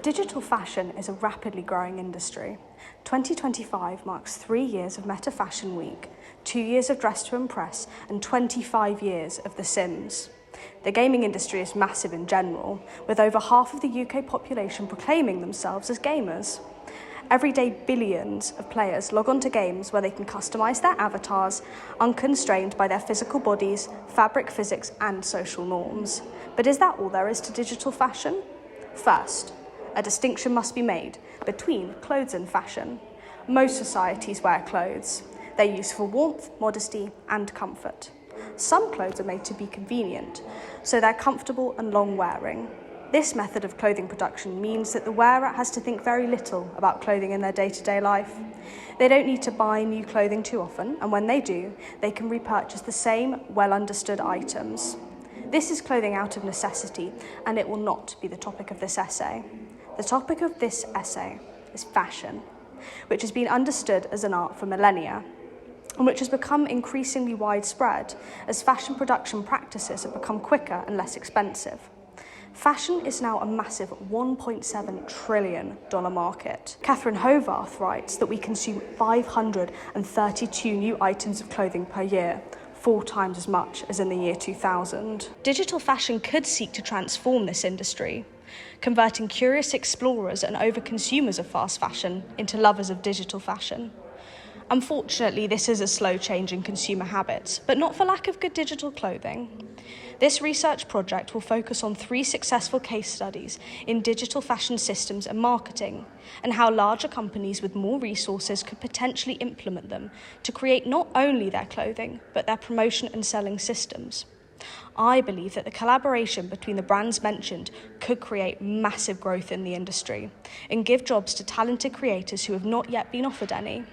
Digital fashion is a rapidly growing industry. 2025 marks 3 years of Meta Fashion Week, 2 years of Dress to Impress, and 25 years of The Sims. The gaming industry is massive in general, with over half of the UK population proclaiming themselves as gamers. Every day, billions of players log on to games where they can customise their avatars, unconstrained by their physical bodies, fabric physics, and social norms. But is that all there is to digital fashion? First, a distinction must be made between clothes and fashion. Most societies wear clothes. They're used for warmth, modesty, and comfort. Some clothes are made to be convenient, so they're comfortable and long-wearing. This method of clothing production means that the wearer has to think very little about clothing in their day-to-day life. They don't need to buy new clothing too often, and when they do, they can repurchase the same well-understood items. This is clothing out of necessity, and it will not be the topic of this essay. The topic of this essay is fashion, which has been understood as an art for millennia, and which has become increasingly widespread as fashion production practices have become quicker and less expensive. Fashion is now a massive $1.7 trillion market. Catherine Hovarth writes that we consume 532 new items of clothing per year, 4 times as much as in the year 2000. Digital fashion could seek to transform this industry, converting curious explorers and over-consumers of fast fashion into lovers of digital fashion. Unfortunately, this is a slow change in consumer habits, but not for lack of good digital clothing. This research project will focus on 3 successful case studies in digital fashion systems and marketing, and how larger companies with more resources could potentially implement them to create not only their clothing, but their promotion and selling systems. I believe that the collaboration between the brands mentioned could create massive growth in the industry and give jobs to talented creators who have not yet been offered any.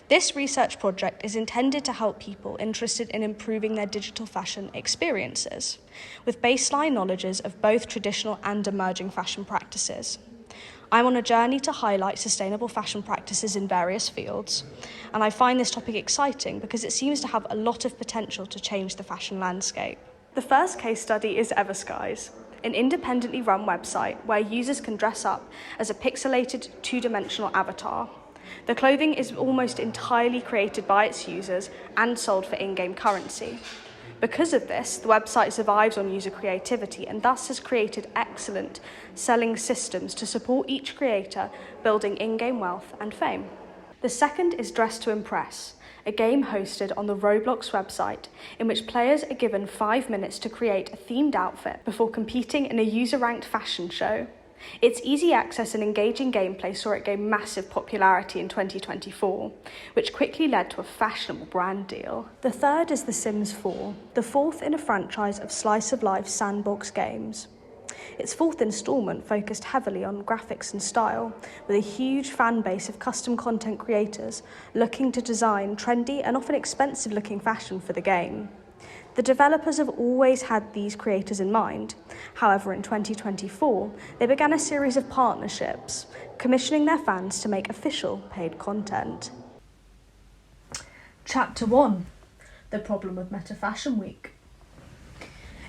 This research project is intended to help people interested in improving their digital fashion experiences, with baseline knowledges of both traditional and emerging fashion practices. I'm on a journey to highlight sustainable fashion practices in various fields, and I find this topic exciting because it seems to have a lot of potential to change the fashion landscape. The first case study is Everskies, an independently run website where users can dress up as a pixelated 2-dimensional avatar. The clothing is almost entirely created by its users and sold for in-game currency. Because of this, the website survives on user creativity and thus has created excellent selling systems to support each creator building in-game wealth and fame. The second is Dress to Impress, a game hosted on the Roblox website in which players are given 5 minutes to create a themed outfit before competing in a user-ranked fashion show. Its easy access and engaging gameplay saw it gain massive popularity in 2024, which quickly led to a fashionable brand deal. The third is The Sims 4, the fourth in a franchise of slice-of-life sandbox games. Its 4th instalment focused heavily on graphics and style, with a huge fan base of custom content creators looking to design trendy and often expensive-looking fashion for the game. The developers have always had these creators in mind. However, in 2024, they began a series of partnerships, commissioning their fans to make official paid content. Chapter 1. The problem with Meta Fashion Week.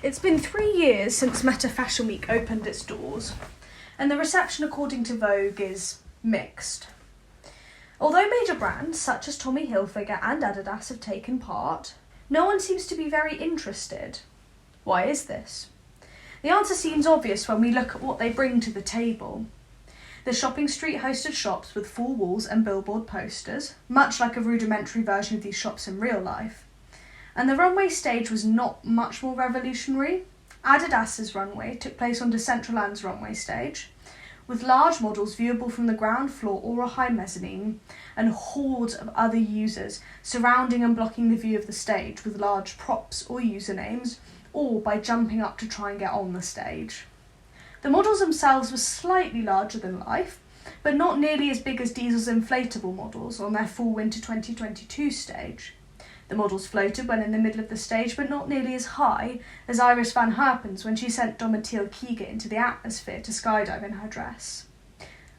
It's been 3 years since Meta Fashion Week opened its doors, and the reception, according to Vogue, is mixed. Although major brands such as Tommy Hilfiger and Adidas have taken part, no one seems to be very interested. Why is this? The answer seems obvious when we look at what they bring to the table. The shopping street hosted shops with 4 walls and billboard posters, much like a rudimentary version of these shops in real life. And the runway stage was not much more revolutionary. Adidas's runway took place on Decentraland's runway stage, with large models viewable from the ground floor or a high mezzanine, and hordes of other users surrounding and blocking the view of the stage with large props or usernames, or by jumping up to try and get on the stage. The models themselves were slightly larger than life, but not nearly as big as Diesel's inflatable models on their Fall/Winter 2022 stage. The models floated when in the middle of the stage, but not nearly as high as Iris van Herpen's when she sent Domitille Kiger into the atmosphere to skydive in her dress.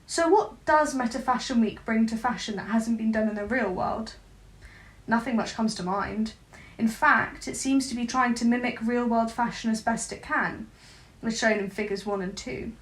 So what does Meta Fashion Week bring to fashion that hasn't been done in the real world? Nothing much comes to mind. In fact, it seems to be trying to mimic real-world fashion as best it can, as shown in figures 1 and 2.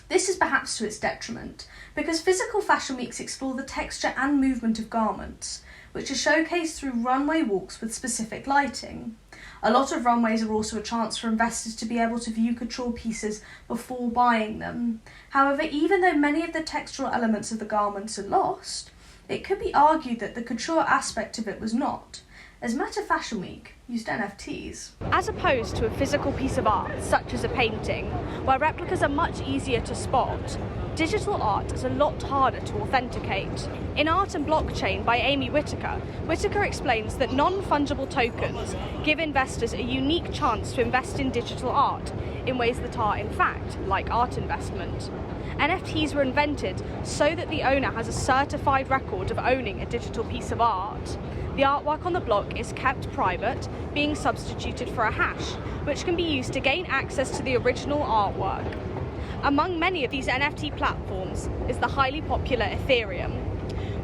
This is perhaps to its detriment, because physical fashion weeks explore the texture and movement of garments, which are showcased through runway walks with specific lighting. A lot of runways are also a chance for investors to be able to view couture pieces before buying them. However, even though many of the textural elements of the garments are lost, it could be argued that the couture aspect of it was not, as Meta Fashion Week used NFTs. As opposed to a physical piece of art, such as a painting, where replicas are much easier to spot, digital art is a lot harder to authenticate. In Art and Blockchain by Amy Whitaker, Whitaker explains that non-fungible tokens give investors a unique chance to invest in digital art in ways that are, in fact, like art investment. NFTs were invented so that the owner has a certified record of owning a digital piece of art. The artwork on the block is kept private, being substituted for a hash, which can be used to gain access to the original artwork. Among many of these NFT platforms is the highly popular Ethereum.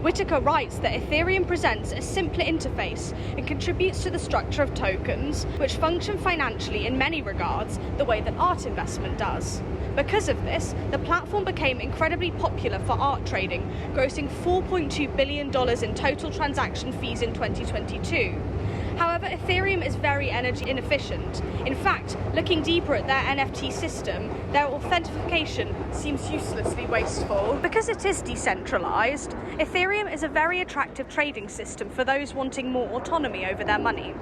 Whitaker writes that Ethereum presents a simpler interface and contributes to the structure of tokens, which function financially in many regards the way that art investment does. Because of this, the platform became incredibly popular for art trading, grossing $4.2 billion in total transaction fees in 2022. However, Ethereum is very energy inefficient. In fact, looking deeper at their NFT system, their authentication seems uselessly wasteful. Because it is decentralized, Ethereum is a very attractive trading system for those wanting more autonomy over their money.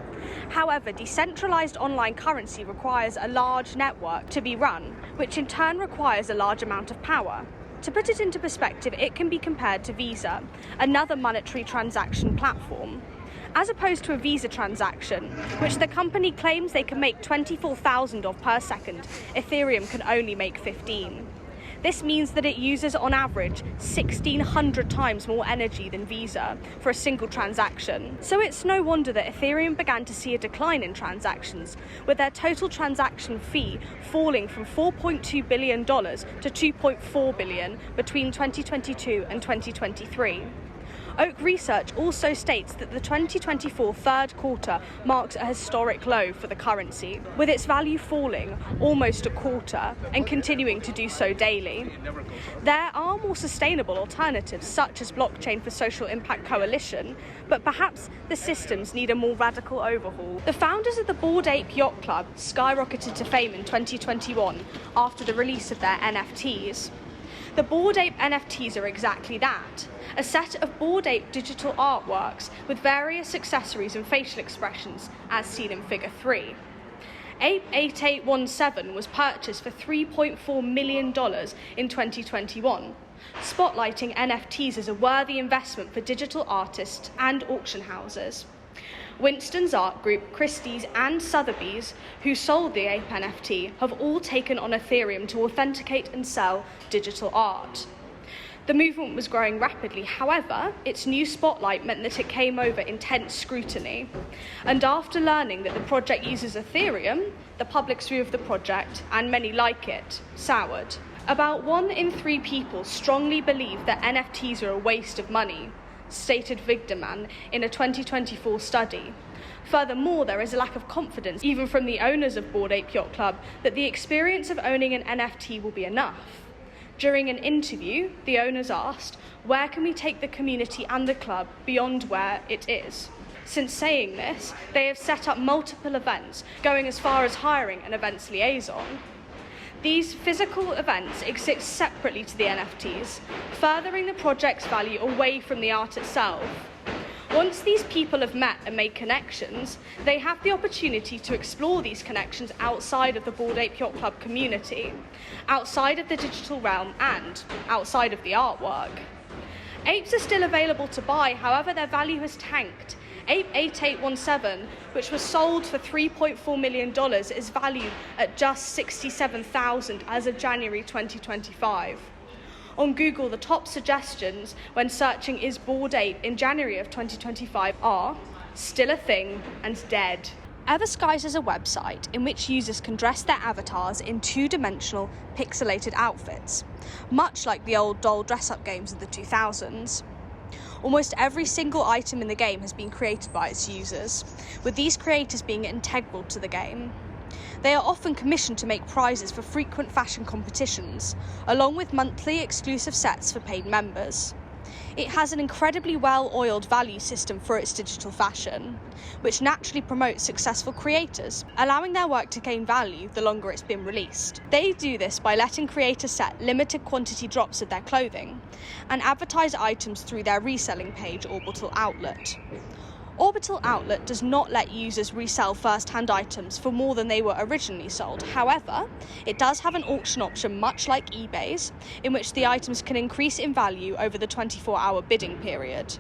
However, decentralized online currency requires a large network to be run, which in turn requires a large amount of power. To put it into perspective, it can be compared to Visa, another monetary transaction platform. As opposed to a Visa transaction, which the company claims they can make 24,000 of per second, Ethereum can only make 15. This means that it uses on average 1,600 times more energy than Visa for a single transaction. So it's no wonder that Ethereum began to see a decline in transactions, with their total transaction fee falling from $4.2 billion to $2.4 billion between 2022 and 2023. Oak Research also states that the 2024 third quarter marks a historic low for the currency, with its value falling almost a quarter and continuing to do so daily. There are more sustainable alternatives, such as Blockchain for Social Impact Coalition, but perhaps the systems need a more radical overhaul. The founders of the Bored Ape Yacht Club skyrocketed to fame in 2021 after the release of their NFTs. The Bored Ape NFTs are exactly that, a set of Bored Ape digital artworks with various accessories and facial expressions, as seen in Figure 3. Ape 8817 was purchased for $3.4 million in 2021, spotlighting NFTs as a worthy investment for digital artists and auction houses. Winston's art group, Christie's and Sotheby's, who sold the Ape NFT, have all taken on Ethereum to authenticate and sell digital art. The movement was growing rapidly, however, its new spotlight meant that it came over intense scrutiny. And after learning that the project uses Ethereum, the public's view of the project, and many like it, soured. About 1 in 3 people strongly believe that NFTs are a waste of money, stated Vigdeman in a 2024 study. Furthermore, there is a lack of confidence, even from the owners of Bored Ape Yacht Club, that the experience of owning an NFT will be enough. During an interview, the owners asked, "Where can we take the community and the club beyond where it is?" Since saying this, they have set up multiple events, going as far as hiring an events liaison. These physical events exist separately to the NFTs, furthering the project's value away from the art itself. Once these people have met and made connections, they have the opportunity to explore these connections outside of the Bored Ape Yacht Club community, outside of the digital realm and outside of the artwork. Apes are still available to buy, however their value has tanked. Ape 8817, which was sold for $3.4 million, is valued at just $67,000 as of January 2025. On Google, the top suggestions when searching "is Bored Ape" in January of 2025 are "still a thing" and "dead." Everskies is a website in which users can dress their avatars in two-dimensional, pixelated outfits, much like the old doll dress-up games of the 2000s. Almost every single item in the game has been created by its users, with these creators being integral to the game. They are often commissioned to make prizes for frequent fashion competitions, along with monthly exclusive sets for paid members. It has an incredibly well-oiled value system for its digital fashion, which naturally promotes successful creators, allowing their work to gain value the longer it's been released. They do this by letting creators set limited quantity drops of their clothing and advertise items through their reselling page, Orbital Outlet. Orbital Outlet does not let users resell first-hand items for more than they were originally sold. However, it does have an auction option much like eBay's, in which the items can increase in value over the 24-hour bidding period.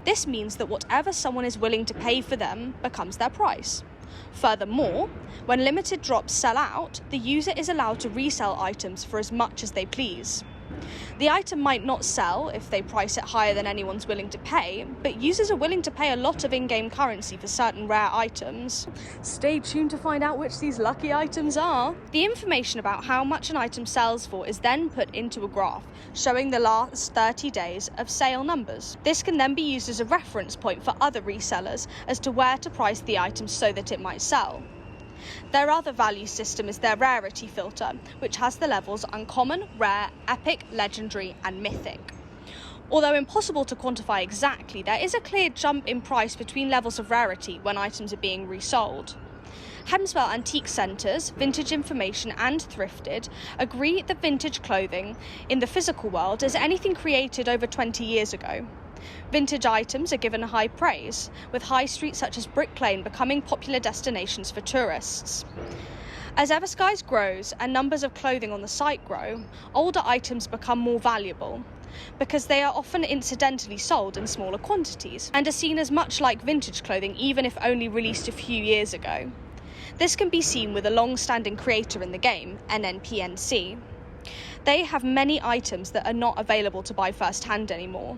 This means that whatever someone is willing to pay for them becomes their price. Furthermore, when limited drops sell out, the user is allowed to resell items for as much as they please. The item might not sell if they price it higher than anyone's willing to pay, but users are willing to pay a lot of in-game currency for certain rare items. Stay tuned to find out which these lucky items are. The information about how much an item sells for is then put into a graph, showing the last 30 days of sale numbers. This can then be used as a reference point for other resellers as to where to price the item so that it might sell. Their other value system is their rarity filter, which has the levels uncommon, rare, epic, legendary, and mythic. Although impossible to quantify exactly, there is a clear jump in price between levels of rarity when items are being resold. Hemswell Antique Centres, Vintage Information and Thrifted agree that vintage clothing in the physical world is anything created over 20 years ago. Vintage items are given high praise, with high streets such as Brick Lane becoming popular destinations for tourists. As Everskies grows and numbers of clothing on the site grow, older items become more valuable, because they are often incidentally sold in smaller quantities and are seen as much like vintage clothing even if only released a few years ago. This can be seen with a long-standing creator in the game, NNPNC. They have many items that are not available to buy first-hand anymore,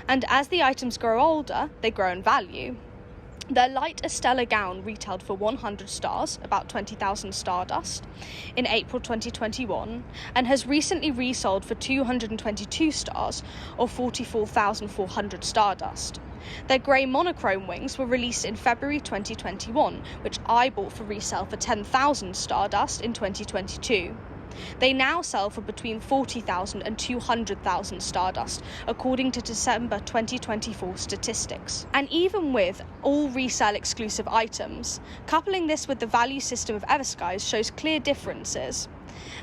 and as the items grow older, they grow in value. Their light Estella gown retailed for 100 stars, about 20,000 Stardust, in April 2021, and has recently resold for 222 stars, or 44,400 Stardust. Their grey monochrome wings were released in February 2021, which I bought for resale for 10,000 Stardust in 2022. They now sell for between 40,000 and 200,000 Stardust, according to December 2024 statistics. And even with all resale exclusive items, coupling this with the value system of Everskies shows clear differences.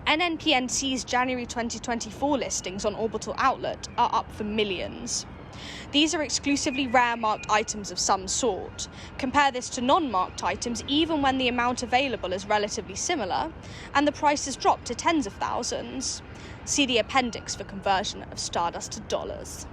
NNPNC's January 2024 listings on Orbital Outlet are up for millions. These are exclusively rare marked items of some sort. Compare this to non-marked items even when the amount available is relatively similar, and the prices drop to tens of thousands. See the appendix for conversion of Stardust to dollars.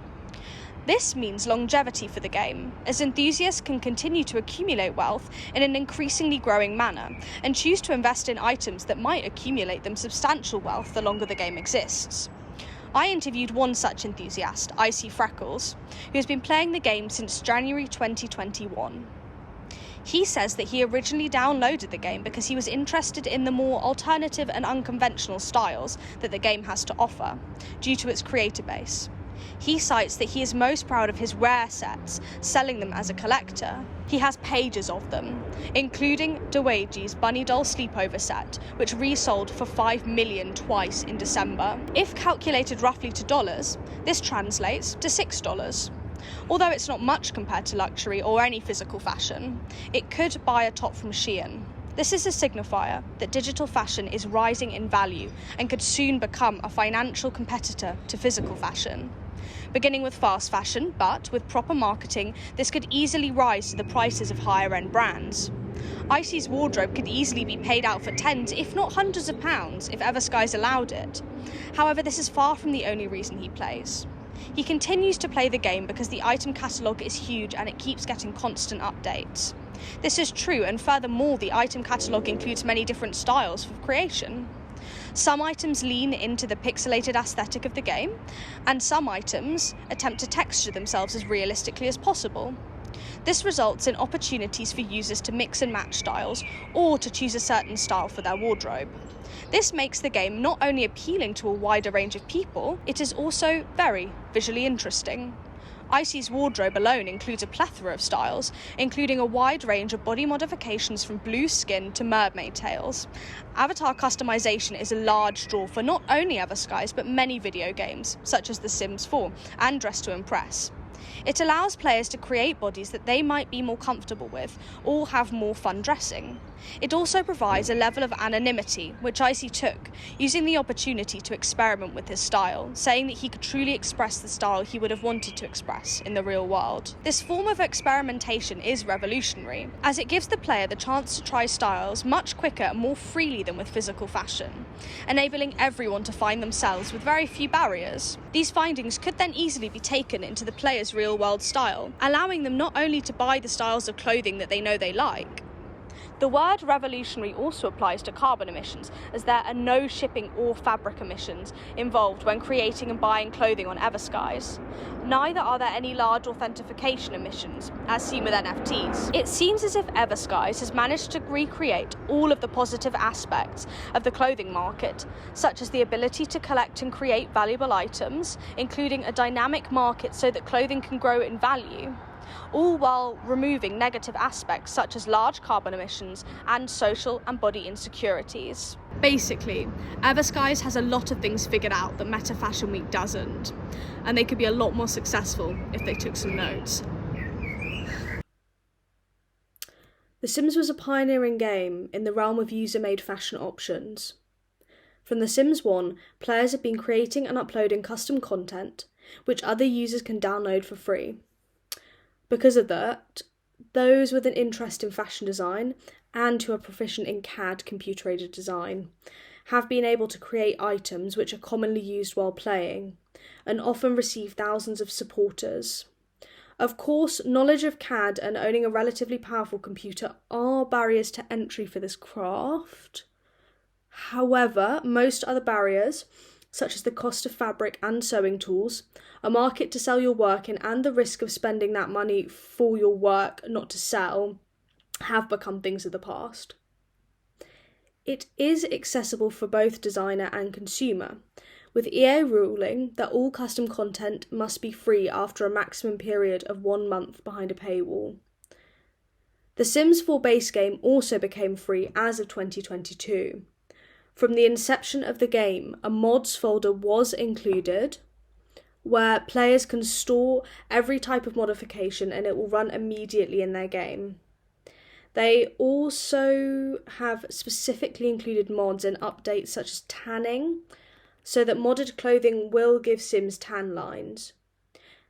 This means longevity for the game, as enthusiasts can continue to accumulate wealth in an increasingly growing manner, and choose to invest in items that might accumulate them substantial wealth the longer the game exists. I interviewed one such enthusiast, Icyfreckles, who has been playing the game since January 2021. He says that he originally downloaded the game because he was interested in the more alternative and unconventional styles that the game has to offer, due to its creator base. He cites that he is most proud of his rare sets, selling them as a collector. He has pages of them, including Dewey's Bunny Doll Sleepover set, which resold for $5 million twice in December. If calculated roughly to dollars, this translates to $6. Although it's not much compared to luxury or any physical fashion, it could buy a top from Shein. This is a signifier that digital fashion is rising in value and could soon become a financial competitor to physical fashion. Beginning with fast fashion, but with proper marketing, this could easily rise to the prices of higher-end brands. Icy's wardrobe could easily be paid out for tens, if not hundreds of pounds, if Everskies allowed it. However, this is far from the only reason he plays. He continues to play the game because the item catalogue is huge and it keeps getting constant updates. This is true, and furthermore, the item catalogue includes many different styles for creation. Some items lean into the pixelated aesthetic of the game, and some items attempt to texture themselves as realistically as possible. This results in opportunities for users to mix and match styles, or to choose a certain style for their wardrobe. This makes the game not only appealing to a wider range of people, it is also very visually interesting. Icy's wardrobe alone includes a plethora of styles, including a wide range of body modifications from blue skin to mermaid tails. Avatar customization is a large draw for not only Everskies but many video games, such as The Sims 4 and Dress to Impress. It allows players to create bodies that they might be more comfortable with or have more fun dressing. It also provides a level of anonymity, which Icy took, using the opportunity to experiment with his style, saying that he could truly express the style he would have wanted to express in the real world. This form of experimentation is revolutionary, as it gives the player the chance to try styles much quicker and more freely than with physical fashion, enabling everyone to find themselves with very few barriers. These findings could then easily be taken into the player's real-world style, allowing them not only to buy the styles of clothing that they know they like. The word revolutionary also applies to carbon emissions, as there are no shipping or fabric emissions involved when creating and buying clothing on Everskies. Neither are there any large authentication emissions, as seen with NFTs. It seems as if Everskies has managed to recreate all of the positive aspects of the clothing market, such as the ability to collect and create valuable items, including a dynamic market so that clothing can grow in value, all while removing negative aspects such as large carbon emissions and social and body insecurities. Basically, Everskies has a lot of things figured out that Meta Fashion Week doesn't, and they could be a lot more successful if they took some notes. The Sims was a pioneering game in the realm of user-made fashion options. From The Sims 1, players have been creating and uploading custom content, which other users can download for free. Because of that, those with an interest in fashion design and who are proficient in CAD, computer-aided design, have been able to create items which are commonly used while playing and often receive thousands of supporters. Of course, knowledge of CAD and owning a relatively powerful computer are barriers to entry for this craft. However, most other barriers, such as the cost of fabric and sewing tools, a market to sell your work in, and the risk of spending that money for your work not to sell, have become things of the past. It is accessible for both designer and consumer, with EA ruling that all custom content must be free after a maximum period of 1 month behind a paywall. The Sims 4 base game also became free as of 2022. From the inception of the game, a mods folder was included where players can store every type of modification and it will run immediately in their game. They also have specifically included mods and updates such as tanning, so that modded clothing will give Sims tan lines.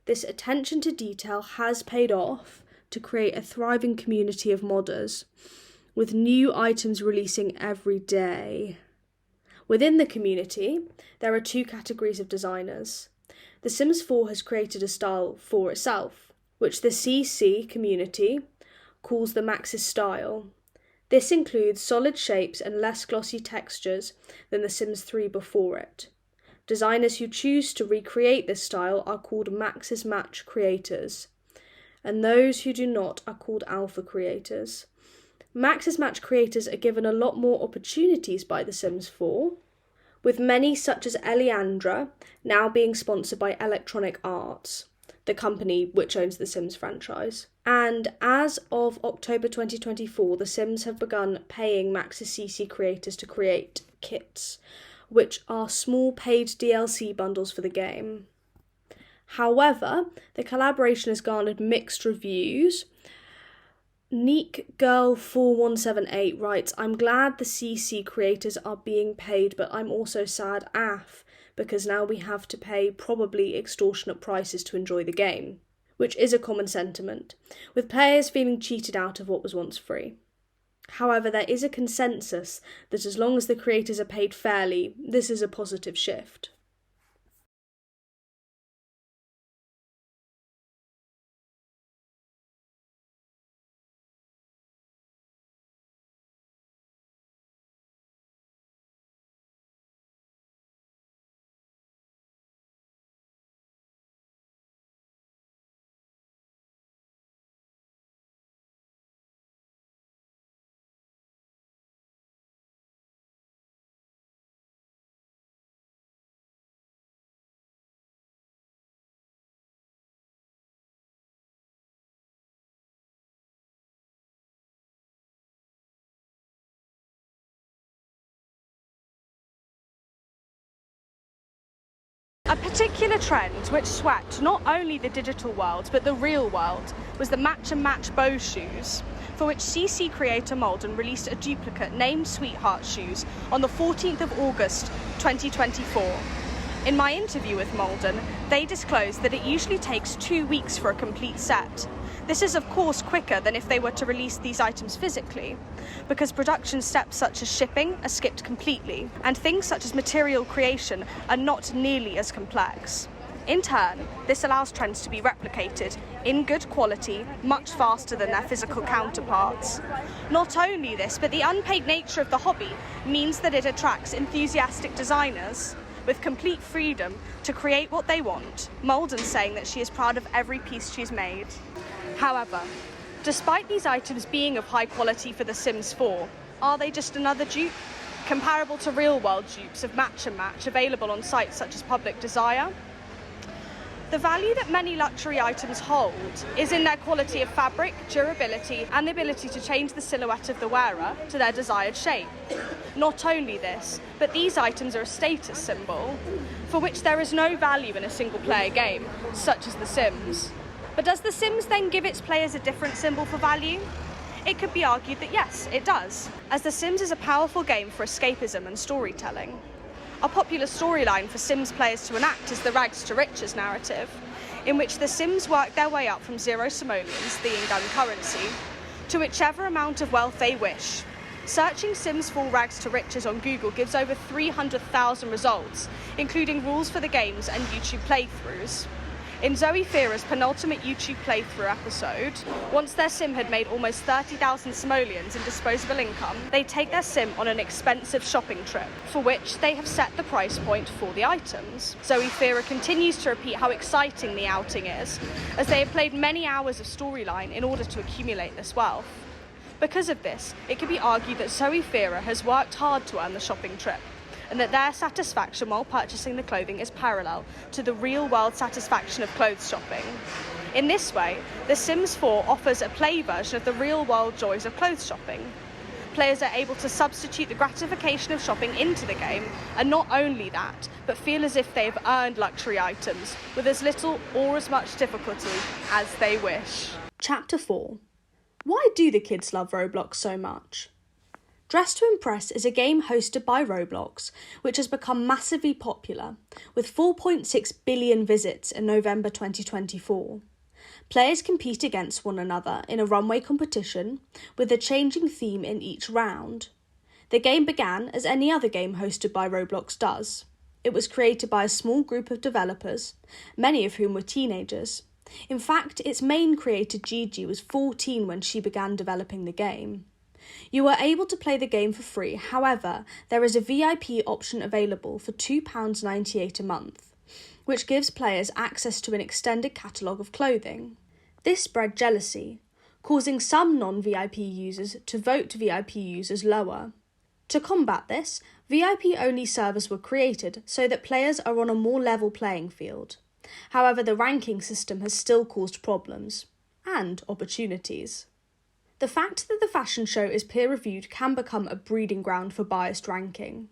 This attention to detail has paid off to create a thriving community of modders, with new items releasing every day. Within the community, there are 2 categories of designers. The Sims 4 has created a style for itself, which the CC community calls the Max's style. This includes solid shapes and less glossy textures than The Sims 3 before it. Designers who choose to recreate this style are called Max's Match creators, and those who do not are called Alpha creators. Max's Match creators are given a lot more opportunities by The Sims 4, with many such as Elli now being sponsored by Electronic Arts, the company which owns the Sims franchise. And as of October 2024, The Sims have begun paying Max's CC creators to create kits, which are small paid DLC bundles for the game. However, the collaboration has garnered mixed reviews. Neek Girl 4178 writes, "I'm glad the CC creators are being paid, but I'm also sad because now we have to pay probably extortionate prices to enjoy the game," which is a common sentiment, with players feeling cheated out of what was once free. However, there is a consensus that as long as the creators are paid fairly, this is a positive shift. A particular trend which swept not only the digital world but the real world was the match and match bow shoes, for which CC creator Malden released a duplicate named Sweetheart Shoes on the 14th of August 2024. In my interview with Malden, they disclosed that it usually takes 2 weeks for a complete set. This is of course quicker than if they were to release these items physically, because production steps such as shipping are skipped completely, and things such as material creation are not nearly as complex. In turn, this allows trends to be replicated in good quality much faster than their physical counterparts. Not only this, but the unpaid nature of the hobby means that it attracts enthusiastic designers with complete freedom to create what they want, Malden saying that she is proud of every piece she's made. However, despite these items being of high quality for The Sims 4, are they just another dupe? Comparable to real-world dupes of Match and Match available on sites such as Public Desire? The value that many luxury items hold is in their quality of fabric, durability, and the ability to change the silhouette of the wearer to their desired shape. Not only this, but these items are a status symbol, for which there is no value in a single-player game, such as The Sims. But does The Sims then give its players a different symbol for value? It could be argued that yes, it does, as The Sims is a powerful game for escapism and storytelling. A popular storyline for Sims players to enact is the rags to riches narrative, in which the Sims work their way up from 0 simoleons, the in-gun currency, to whichever amount of wealth they wish. Searching Sims 4 rags to riches on Google gives over 300,000 results, including rules for the games and YouTube playthroughs. In Zoe Fira's penultimate YouTube playthrough episode, once their sim had made almost 30,000 simoleons in disposable income, they take their sim on an expensive shopping trip, for which they have set the price point for the items. Zoe Fira continues to repeat how exciting the outing is, as they have played many hours of storyline in order to accumulate this wealth. Because of this, it could be argued that Zoe Fira has worked hard to earn the shopping trip, and that their satisfaction while purchasing the clothing is parallel to the real-world satisfaction of clothes shopping. In this way, The Sims 4 offers a play version of the real-world joys of clothes shopping. Players are able to substitute the gratification of shopping into the game, and not only that, but feel as if they have earned luxury items with as little or as much difficulty as they wish. Chapter 4. Why do the kids love Roblox so much? Dress to Impress is a game hosted by Roblox, which has become massively popular, with 4.6 billion visits in November 2024. Players compete against one another in a runway competition, with a changing theme in each round. The game began as any other game hosted by Roblox does. It was created by a small group of developers, many of whom were teenagers. In fact, its main creator Gigi was 14 when she began developing the game. You are able to play the game for free, however, there is a VIP option available for £2.98 a month, which gives players access to an extended catalogue of clothing. This bred jealousy, causing some non-VIP users to vote VIP users lower. To combat this, VIP-only servers were created so that players are on a more level playing field. However, the ranking system has still caused problems and opportunities. The fact that the fashion show is peer-reviewed can become a breeding ground for biased ranking.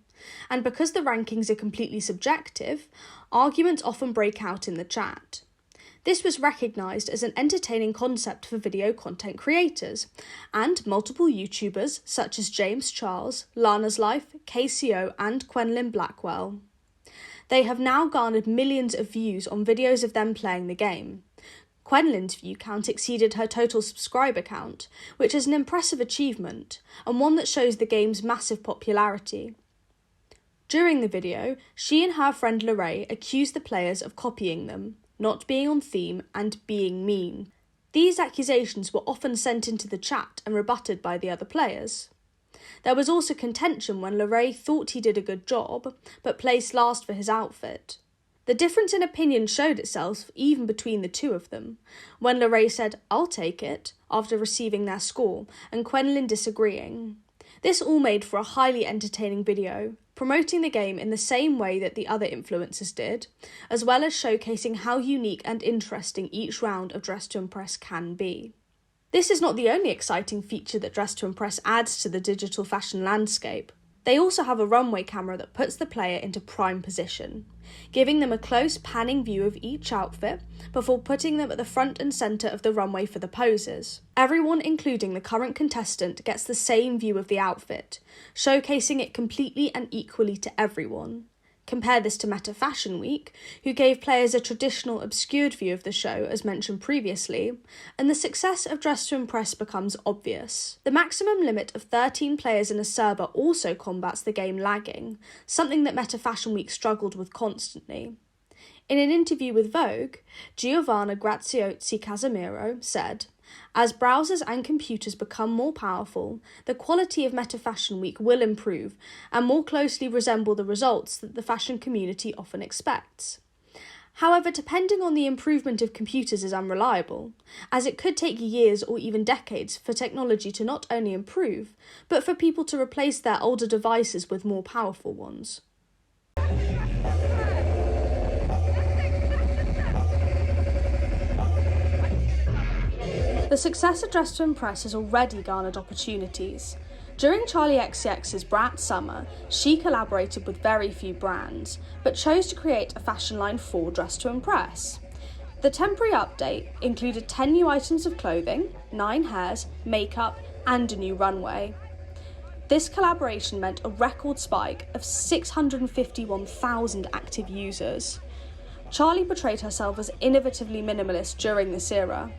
And because the rankings are completely subjective, arguments often break out in the chat. This was recognised as an entertaining concept for video content creators, and multiple YouTubers such as James Charles, Lana's Life, KCO and Quenlin Blackwell. They have now garnered millions of views on videos of them playing the game. Quenlin's view count exceeded her total subscriber count, which is an impressive achievement, and one that shows the game's massive popularity. During the video, she and her friend Lorraine accused the players of copying them, not being on theme, and being mean. These accusations were often sent into the chat and rebutted by the other players. There was also contention when Lorraine thought he did a good job, but placed last for his outfit. The difference in opinion showed itself even between the two of them, when Lorraine said, "I'll take it," after receiving their score, and Quenlin disagreeing. This all made for a highly entertaining video, promoting the game in the same way that the other influencers did, as well as showcasing how unique and interesting each round of Dress to Impress can be. This is not the only exciting feature that Dress to Impress adds to the digital fashion landscape. They also have a runway camera that puts the player into prime position. giving them a close panning view of each outfit before putting them at the front and centre of the runway for the poses. Everyone, including the current contestant, gets the same view of the outfit, showcasing it completely and equally to everyone. Compare this to Meta Fashion Week, who gave players a traditional obscured view of the show, as mentioned previously, and the success of Dress to Impress becomes obvious. The maximum limit of 13 players in a server also combats the game lagging, something that Meta Fashion Week struggled with constantly. In an interview with Vogue, Giovanna Graziosi Casemiro said, "As browsers and computers become more powerful, the quality of Meta Fashion Week will improve and more closely resemble the results that the fashion community often expects. However, depending on the improvement of computers is unreliable, as it could take years or even decades for technology to not only improve, but for people to replace their older devices with more powerful ones." The success of Dress to Impress has already garnered opportunities. During Charli XCX's Brat Summer, she collaborated with very few brands, but chose to create a fashion line for Dress to Impress. The temporary update included 10 new items of clothing, 9 hairs, makeup, and a new runway. This collaboration meant a record spike of 651,000 active users. Charli portrayed herself as innovatively minimalist during this era,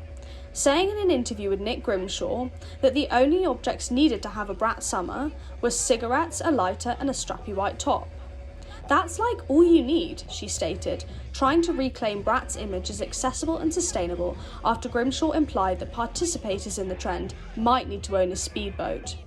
saying in an interview with Nick Grimshaw that the only objects needed to have a Brat Summer were cigarettes, a lighter, and a strappy white top. "That's like all you need," she stated, trying to reclaim Brat's image as accessible and sustainable after Grimshaw implied that participators in the trend might need to own a speedboat.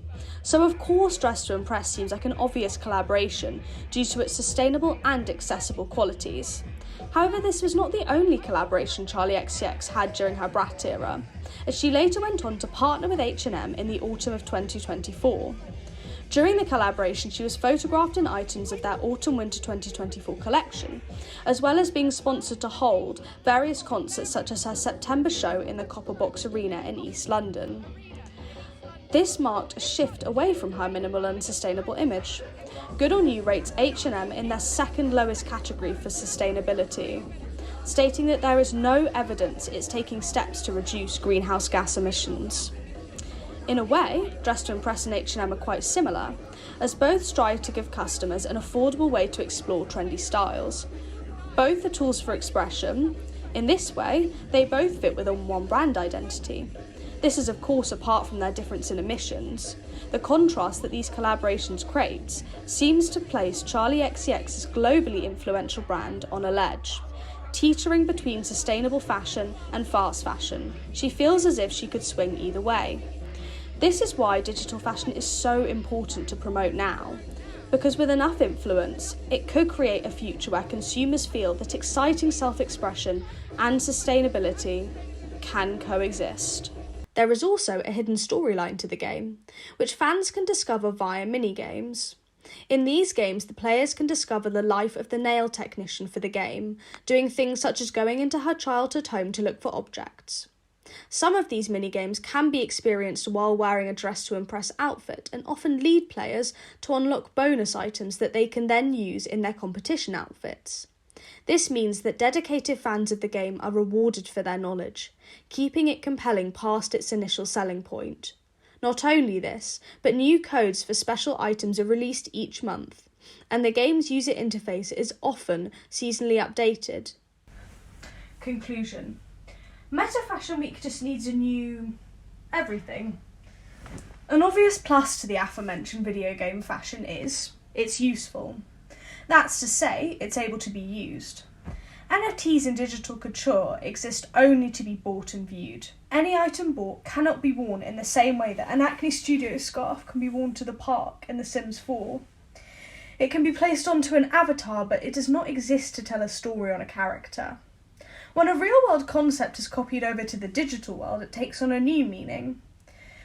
So of course Dress to Impress seems like an obvious collaboration due to its sustainable and accessible qualities. However, this was not the only collaboration Charli XCX had during her Brat era, as she later went on to partner with H&M in the autumn of 2024. During the collaboration, she was photographed in items of their autumn-winter 2024 collection, as well as being sponsored to hold various concerts such as her September show in the Copper Box Arena in East London. This marked a shift away from her minimal and sustainable image. Good On You rates H&M in their second lowest category for sustainability, stating that there is no evidence it's taking steps to reduce greenhouse gas emissions. In a way, Dress to Impress and H&M are quite similar, as both strive to give customers an affordable way to explore trendy styles. Both are tools for expression. In this way, they both fit within one brand identity. This is of course apart from their difference in emissions. The contrast that these collaborations creates seems to place Charli XCX's globally influential brand on a ledge. Teetering between sustainable fashion and fast fashion, she feels as if she could swing either way. This is why digital fashion is so important to promote now, because with enough influence, it could create a future where consumers feel that exciting self-expression and sustainability can coexist. There is also a hidden storyline to the game, which fans can discover via mini-games. In these games, the players can discover the life of the nail technician for the game, doing things such as going into her childhood home to look for objects. Some of these mini-games can be experienced while wearing a Dress to Impress outfit and often lead players to unlock bonus items that they can then use in their competition outfits. This means that dedicated fans of the game are rewarded for their knowledge, keeping it compelling past its initial selling point. Not only this, but new codes for special items are released each month, and the game's user interface is often seasonally updated. Conclusion. Meta Fashion Week just needs a new everything. An obvious plus to the aforementioned video game fashion is it's useful. That's to say, it's able to be used. NFTs in digital couture exist only to be bought and viewed. Any item bought cannot be worn in the same way that an Acne Studio scarf can be worn to the park in The Sims 4. It can be placed onto an avatar, but it does not exist to tell a story on a character. When a real-world concept is copied over to the digital world, it takes on a new meaning.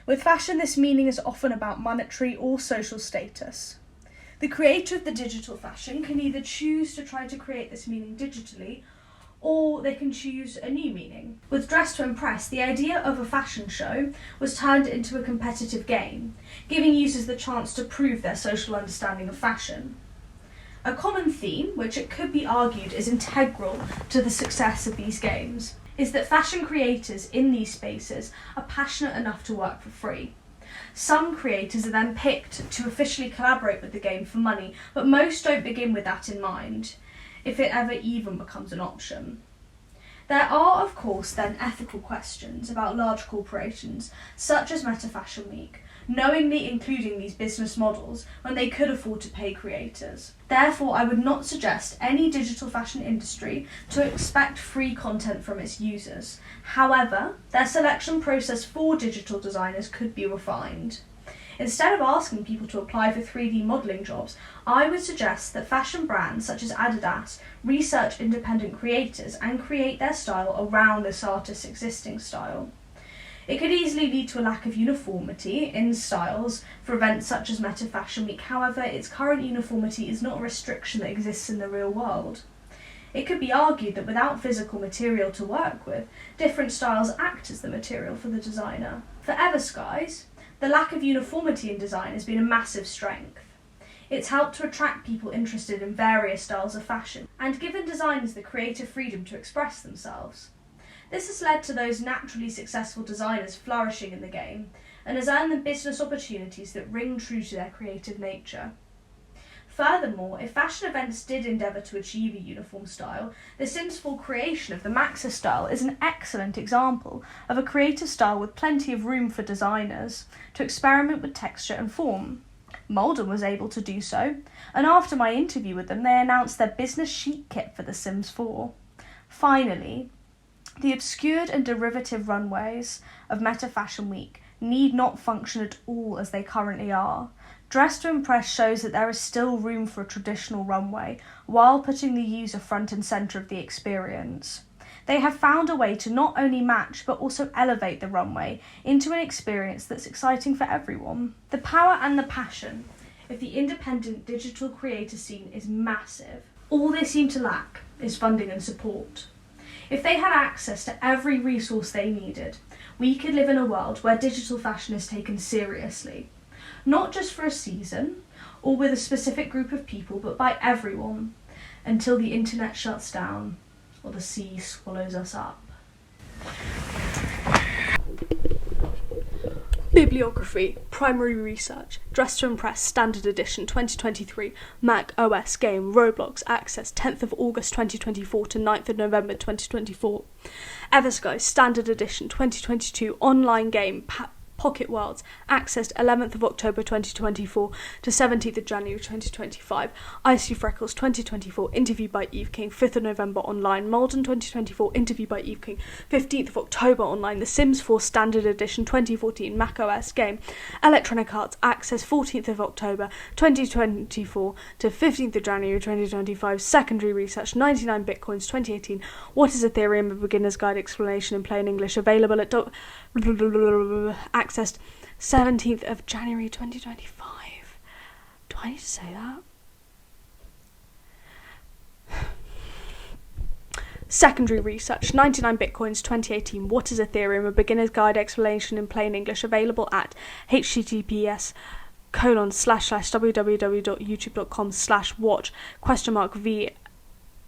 With fashion, this meaning is often about monetary or social status. The creator of the digital fashion can either choose to try to create this meaning digitally, or they can choose a new meaning. With Dress to Impress, the idea of a fashion show was turned into a competitive game, giving users the chance to prove their social understanding of fashion. A common theme, which it could be argued is integral to the success of these games, is that fashion creators in these spaces are passionate enough to work for free. Some creators are then picked to officially collaborate with the game for money, but most don't begin with that in mind, if it ever even becomes an option. There are, of course, then ethical questions about large corporations, such as Meta Fashion Week, knowingly including these business models when they could afford to pay creators. Therefore, I would not suggest any digital fashion industry to expect free content from its users. However, their selection process for digital designers could be refined. Instead of asking people to apply for 3D modelling jobs, I would suggest that fashion brands such as Adidas research independent creators and create their style around this artist's existing style. It could easily lead to a lack of uniformity in styles for events such as Meta Fashion Week. However, its current uniformity is not a restriction that exists in the real world. It could be argued that without physical material to work with, different styles act as the material for the designer. For Everskies, the lack of uniformity in design has been a massive strength. It's helped to attract people interested in various styles of fashion and given designers the creative freedom to express themselves. This has led to those naturally successful designers flourishing in the game and has earned them business opportunities that ring true to their creative nature. Furthermore, if fashion events did endeavour to achieve a uniform style, the Sims 4 creation of the Maxis style is an excellent example of a creative style with plenty of room for designers to experiment with texture and form. Malden was able to do so, and after my interview with them, they announced their business chic kit for The Sims 4. Finally, the obscured and derivative runways of Meta Fashion Week need not function at all as they currently are. Dress to Impress shows that there is still room for a traditional runway, while putting the user front and centre of the experience. They have found a way to not only match but also elevate the runway into an experience that's exciting for everyone. The power and the passion of the independent digital creator scene is massive. All they seem to lack is funding and support. If they had access to every resource they needed, we could live in a world where digital fashion is taken seriously. Not just for a season, or with a specific group of people, but by everyone, until the internet shuts down, or the sea swallows us up. Bibliography, Primary Research, Dress to Impress, Standard Edition 2023, Mac OS game, Roblox, Access 10th of August 2024 to 9th of November 2024. Everskies, Standard Edition 2022, online game, Pocket Worlds, accessed 11th of October 2024 to 17th of January 2025. Icyfreckles 2024, interview by Eve King, 5th of November online. Malden 2024, interview by Eve King, 15th of October online. The Sims 4 Standard Edition 2014, macOS game, Electronic Arts, access 14th of October 2024 to 15th of January 2025. Secondary research, 99 Bitcoins 2018, What is Ethereum? A Beginner's Guide explanation in plain English, available at accessed 17th of January 2025. Do I need to say that? Secondary research, 99 Bitcoins 2018, What is Ethereum? A Beginner's Guide explanation in plain English, available at https://www.youtube.com/watch?v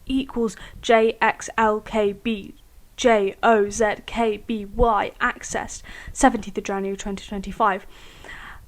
equals JXLKB JOZKBY, accessed 17th of January 2025.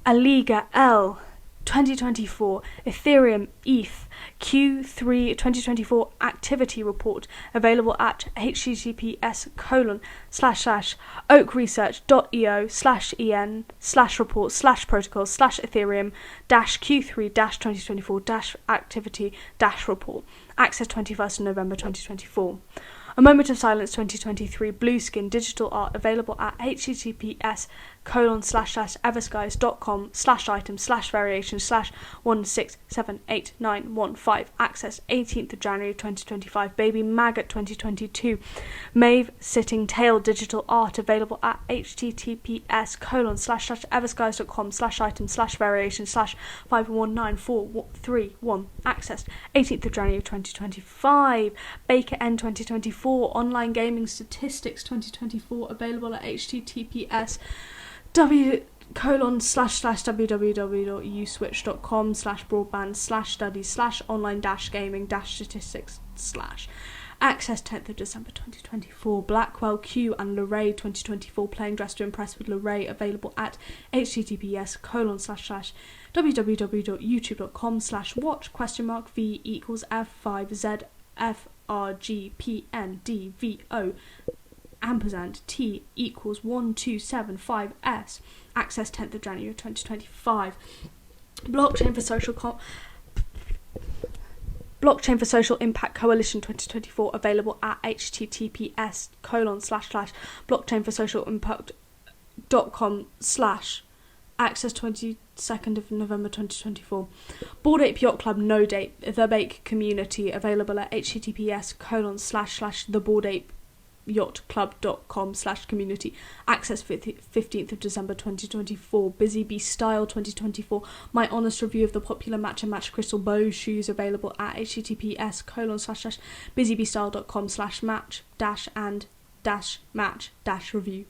Aliga L 2024, Ethereum ETH Q3 2024 activity report, available at https://oakresearch.io/en/report/ethereum-q3-2024-activity-report, access 21st of November 2024. A Moment of Silence 2023, Blueskin digital art, available at https://everskies.com/item/variation/1678915, access 18th of January 2025. Baby Maggot 2022, Maeve Sitting Tail digital art, available at https://everskies.com/item/variation/519431, access 18th of January 2025. Baker N 2024, online gaming statistics 2024, available at https:// ://www.uswitch.com/broadband/studies/online-gaming-statistics/ access 10th of December 2024. Blackwell, Q and Luray 2024 playing Dress to Impress with Luray available at https://www.youtube.com/watch?v equals F5ZFRGPNDVO ampersand T equals 1275S access 10th of January 2025. Blockchain for Social Impact Coalition 2024 available at https://blockchainforsocialimpact.com/ access 22nd of November 2024. Bored Ape Yacht Club No Date The Bake Community available at https://theboredapeyachtclub.com/community access 15th of December 2024. Busy Bee Style 2024 my honest review of the popular Match and Match Crystal Bow shoes available at https://busybeestyle.com/match-and-match-review/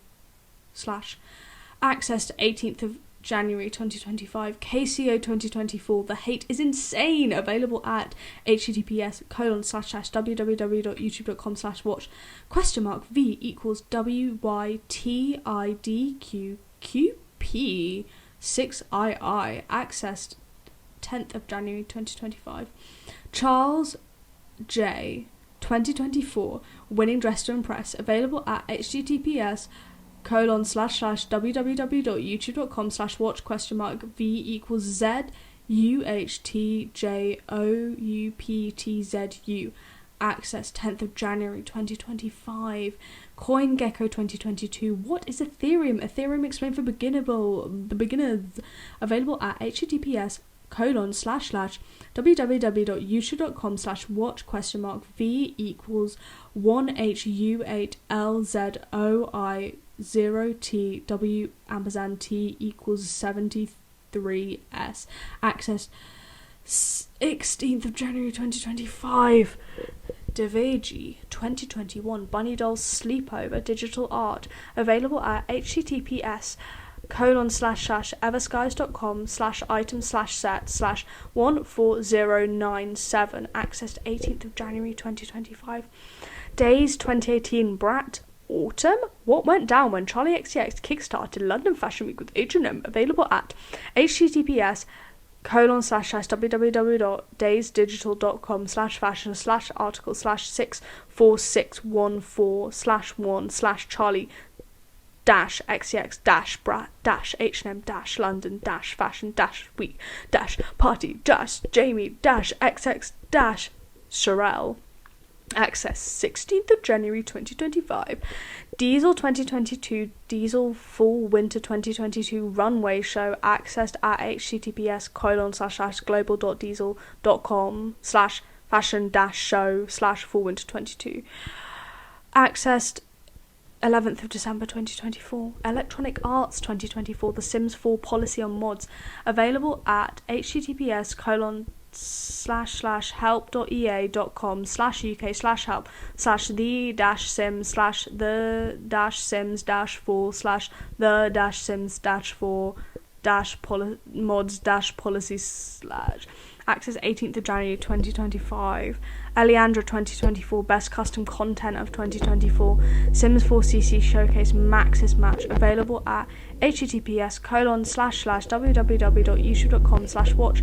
access to 18th of January 2025. KCO 2024 The Hate is Insane available at https://www.youtube.com/watch ?V equals WYTIDQQP 6II accessed 10th of January 2025. Charles J 2024 Winning Dress to Impress available at https://www.youtube.com/watch ?V equals ZUHTJOUPTZU access 10th of January 2025. CoinGecko 2022 What is Ethereum? Ethereum explained for the beginners available at https://www.youtube.com/watch ?V equals 1HU8LZOI0TW ampersand T equals 73S access 16th of January 2025. Deveji 2021 Bunny Dolls Sleepover Digital Art available at https://everskies.com/item/set/14097 accessed 18th of January 2025. Days 2018 Brat Autumn What Went Down When Charlie XCX kickstarted London Fashion Week with H&M available at https://www.daysdigital.com/fashion/article/644/1/charlie-xcx-brat-xx-week-party-jamie-xx-Sherelle access 16th of January 2025. Diesel 2022 Diesel Fall Winter 2022 Runway Show accessed at https://global.diesel.com/fashion-show/fall winter 22 accessed 11th of December 2024. Electronic Arts 2024 The Sims 4 Policy on Mods available at https://help.ea.com/uk/help/the-sims-4/the-sims-4-mods-policy/ access 18th of January 2025. Eliandra 2024 Best Custom Content of 2024 Sims 4 CC Showcase Maxis Match available at https://www.youtube.com/watch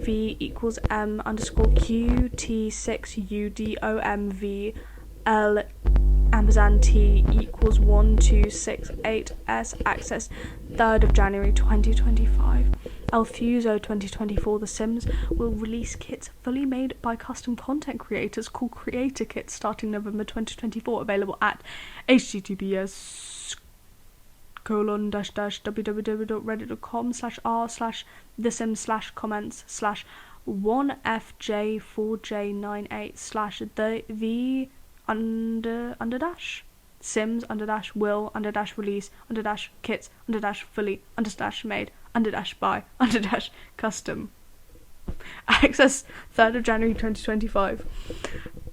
?V equals M_QT6UDOMV ampersand T equals 1268S access 3rd of January 2025. Elfuso 2024 The Sims will release kits fully made by custom content creators called Creator Kits starting November 2024 available at https://the-sims/comments/1FJ4J98/the_sims/will_release_made_custom access 3rd of January 2025.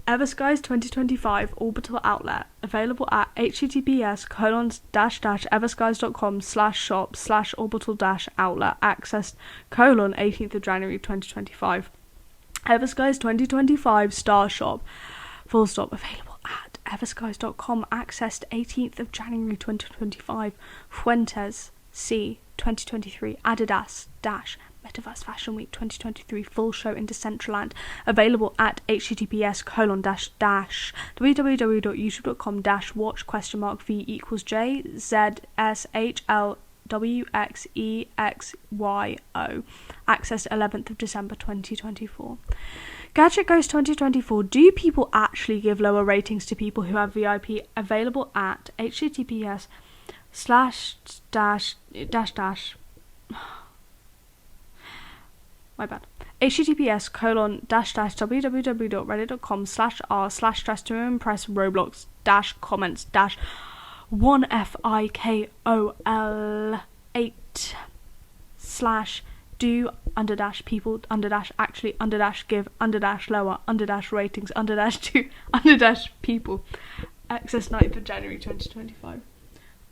Everskies 2025 orbital outlet available at https://everskies.com/shop/orbital-outlet accessed 18th of January 2025. Everskies 2025 Star Shop available at everskies.com accessed 18th of January 2025. Fuentes C 2023 Adidas Metaverse Fashion Week 2023 full show in Decentraland available at https://www.youtube.com/watch?VXHLWXEXYO accessed 11th of December 2024. Gadget Ghost 2024 do people actually give lower ratings to people who have VIP available at https https://www.reddit.com/r/trust-press-roblox-comments-1FIKOL8//do_people access 9th of January 2025.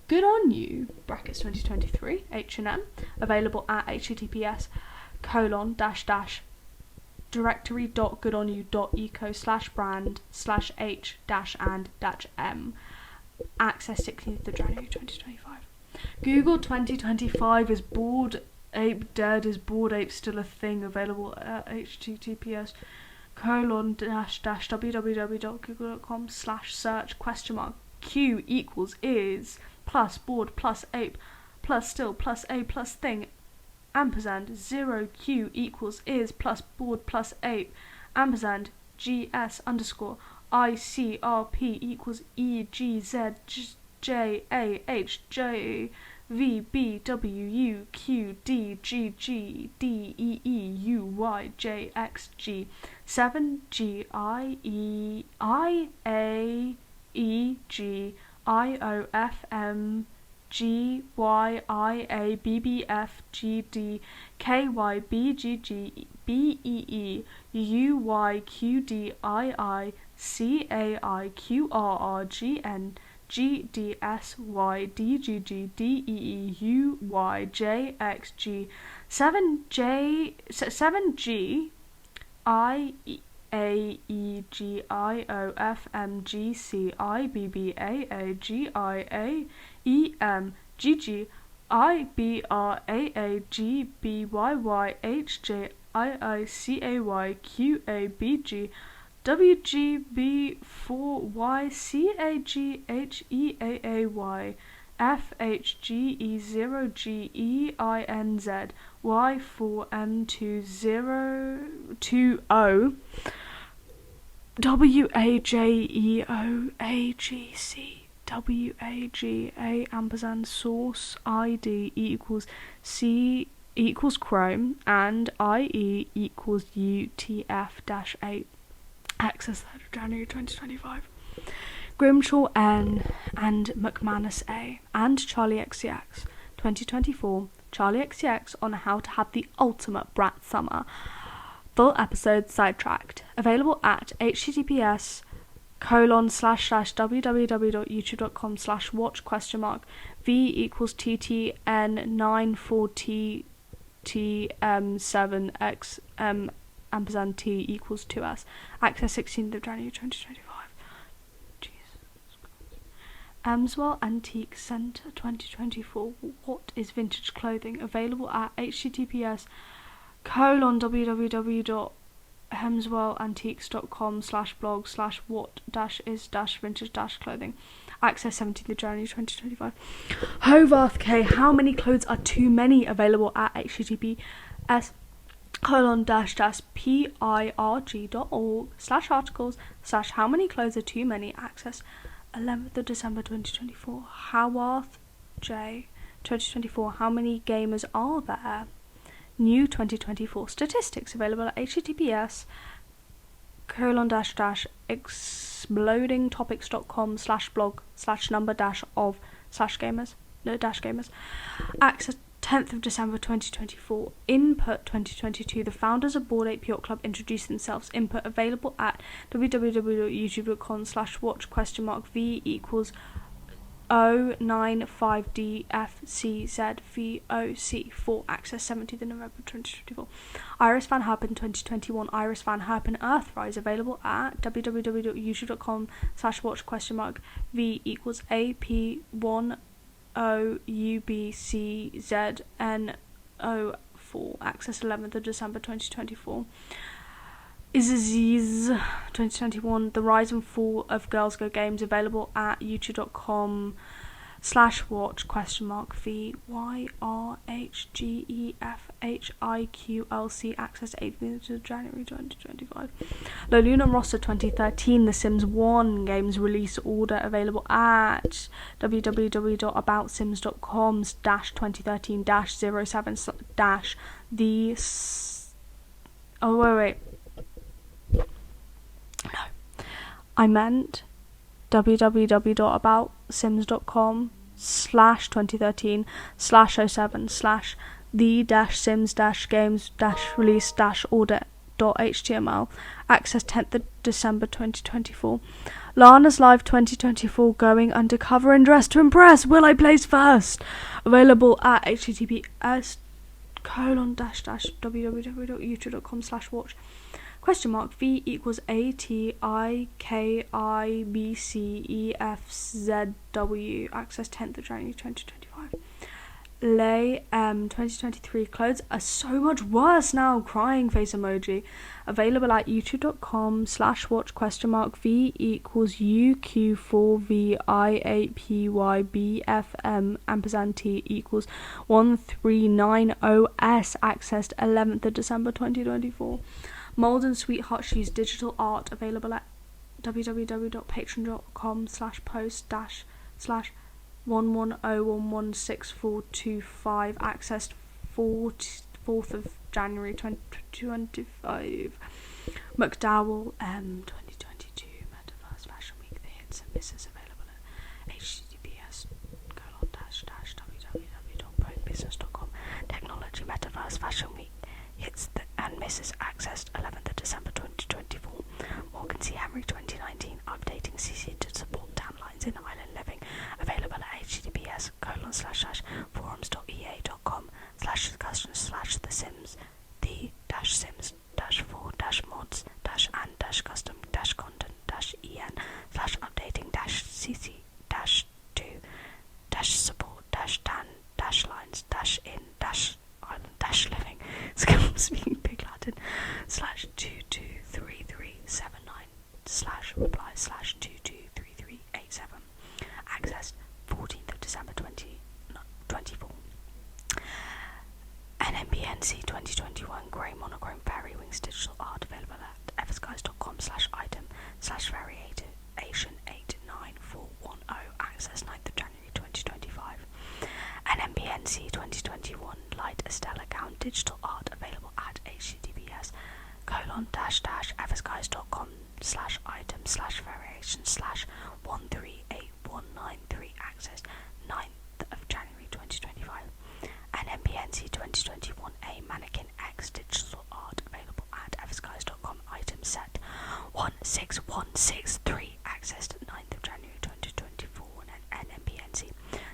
Good on you brackets 2023 H&M available at https://directory.goodonyou.eco/brand/h-and-m access 16th of January 2025. Google 2025 is Bored Ape Dead. Is Bored Ape still a thing? Available at https://www.google.com/search?Q=is plus bored plus ape plus still plus a plus thing ampersand 0q=is plus bored plus ape ampersand GS_RP=EGZ_JAHVBWQDGGDEEUYJXG 7GIEEGGIOFMGYIABBFGDKYBGGBEEUYQDII WGB4YCAGHEAAY FHGE0GEINZ Y4M2020 WAJEOAGC WAGA ampersand source ID equals C equals Chrome and IE equals UTF-8 access 3rd of January 2025. Grimshaw N and McManus A and Charlie XCX 2024 Charlie XCX on how to have the ultimate brat summer. Full episode sidetracked. Available at https://www.youtube.com/watch?V=TTN94TTM7XM ampersand T=2S access 16th of January 2025. Emswell Antique Centre 2024 what is vintage clothing available at https://www.hemswellantiques.com/blog/what-is-vintage-clothing access 17th of January 2025. Hovarth K how many clothes are too many available at https://pirg.org/articles/how many clothes are too many access 11th of December 2024. Howarth J 2024 how many gamers are there? New 2024 statistics available at https://explodingtopics.com/blog/number-of/gamers access 10th of December 2024. Input 2022. The founders of Bored Ape Yacht Club introduced themselves. Input available at www.youtube.com/watch?v equals 095DFCZVOC4. Access 17th of November 2024. Iris Van Herpen 2021. Iris Van Herpen Earthrise available at www.youtube.com/watch?v equals AP10UBCZNO4. Access 11th of December 2024. Icyfreckles 2021. The Rise and Fall of Girls Go Games available at youtube.com/watch?VYRHGEFHIQLC. Access 18th of January 2025. Loluna Rossa 2013. The Sims 1 games release order available at www.aboutsims.com/2013-07- oh wait no, I meant www.sims.com/2013/07/the-sims-games-release-order.html. Access 10th of December 2024. Lana's Live 2024. Going undercover and dressed to impress. Will I place first? Available at https://www.youtube.com/watch V equals ATIKIBCEFZW. Access 10th of January 2025. Lay 2023. Clothes are so much worse now. Crying face emoji. Available at youtube.com/watch V equals UQ4VI8PYBFM&T equals 1390S. Accessed 11th of December 2024. Malden Sweetheart Shoes digital art available at www.patreon.com/post-110116425. Accessed 4th of January 2025. McDowell 2022. Metaverse Fashion Week. The hits and misses available at https://www.business.com. Technology Metaverse Fashion Week. Hits and misses accessed 11th of December 2024. Morgan C. Henry 2019. Updating CC to support downlines in island living. Available at https://forums.ea.com/discussion/the-sims the-sims-4-mods-and-custom-en-lines-in-island-living speaking Big Latin /223379/reply/223387. Accessed 14th of December 2024. NMBNC 2021 Grey Monochrome Fairy Wings digital art available at everskies.com/item/variation89410. Access 9th of January 2025. NMBNC 2021 Light Estella Gown digital art available at https://everskies.com/item/variation/138193. Access 9th of January 2025. NMBNC 2021A Mannequin X digital art available at everskies.com. Item set 16163. Accessed 9th of January 2024. And NMBNC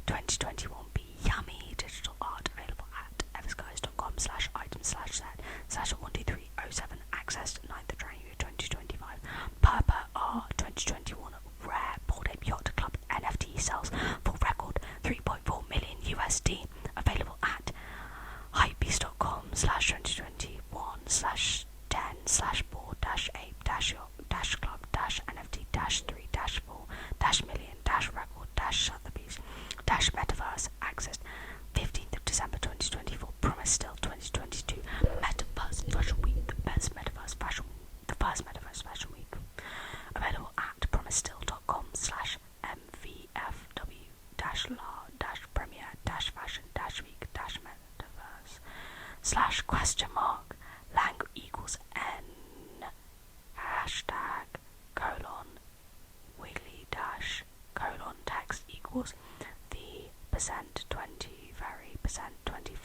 2021B Yummy digital art available at everskies.com/item/set/12307. Accessed 9th of January 2025. Purple R 2021 Rare Bored Ape Yacht Club NFT sells for record $3.4 million USD. Available at hypebeast.com/10/board-ape-club-nft-3-4-million-record-sotheby's-metaverse. Accessed 15th of December 2024. Promise Still 2022 Metaverse Fashion Week. The first Metaverse Fashion Week. Available at promisestill.com/mvfw-la-premier-fashion-week-metaverse /?? Lang=n #wiggly-text equals the %20 very %20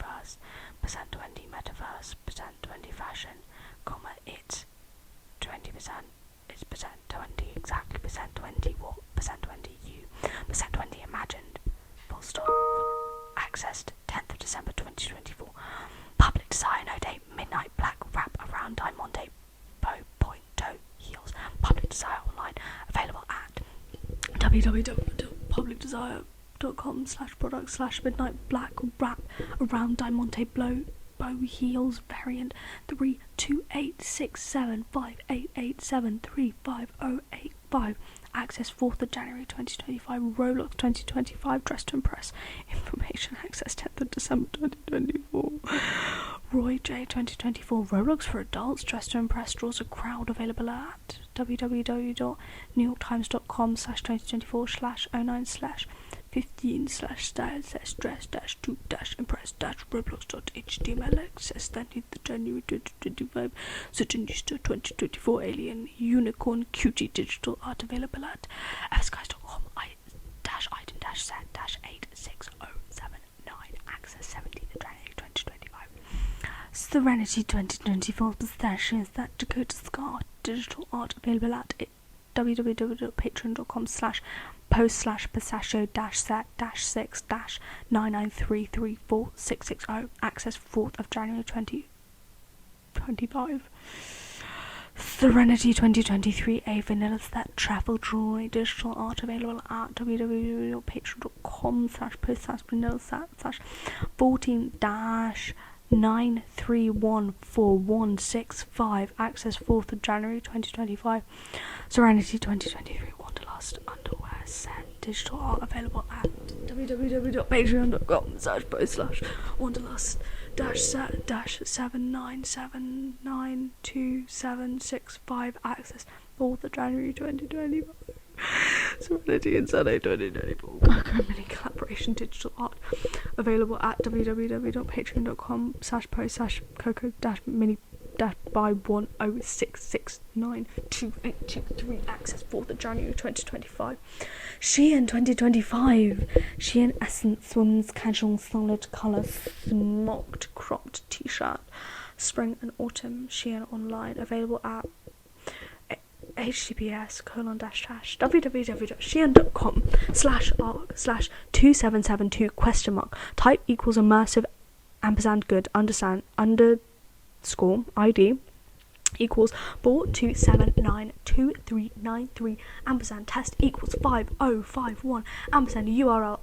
www.publicdesire.com/product/midnight black wrap around Diamante bow heels variant 32867588735085. Access 4th of January 2025. Roblox 2025. Dress to Impress. Information access 10th of December 2024. Roy J 2024. Roblox for adults. Dress to Impress draws a crowd. Available at www.newyorktimes.com/09/15/style/dress-to-impress-roblox.html. Access 30th January 2025. Certain Easter 2024 Alien Unicorn Cutie Digital Art available at Everskies.com I-set-86079. Access 17th January 2025. Serenity 2024 Pistachios that Dakota Scar digital art available at www.patreon.com/post/pistachio-set-6-99334-660. Access 4th of January 2025. Serenity 2023 A Vanilla Set Travel Jewelry digital art available at www.patreon.com/post/vanilla-14-931465. Access 4th of January 2025. Serenity 2023 Wanderlust Underwear Set digital art available at www.patreon.com/wanderlust-set-7979275. Access 4th of January 2025. Serenity and Sunday 2024 Coco Mini Collaboration digital art available at www.patreon.com/post/coco-mini by 10669283. Access 4th of January 2025. Shein 2025 Shein Essence Women's Casual Solid Colour Smocked Cropped T-shirt Spring and Autumn Shein online available at https://shein.com/arc/2772 ? Type equals immersive &good _ID equals 4279239 &test equals 5051 &URL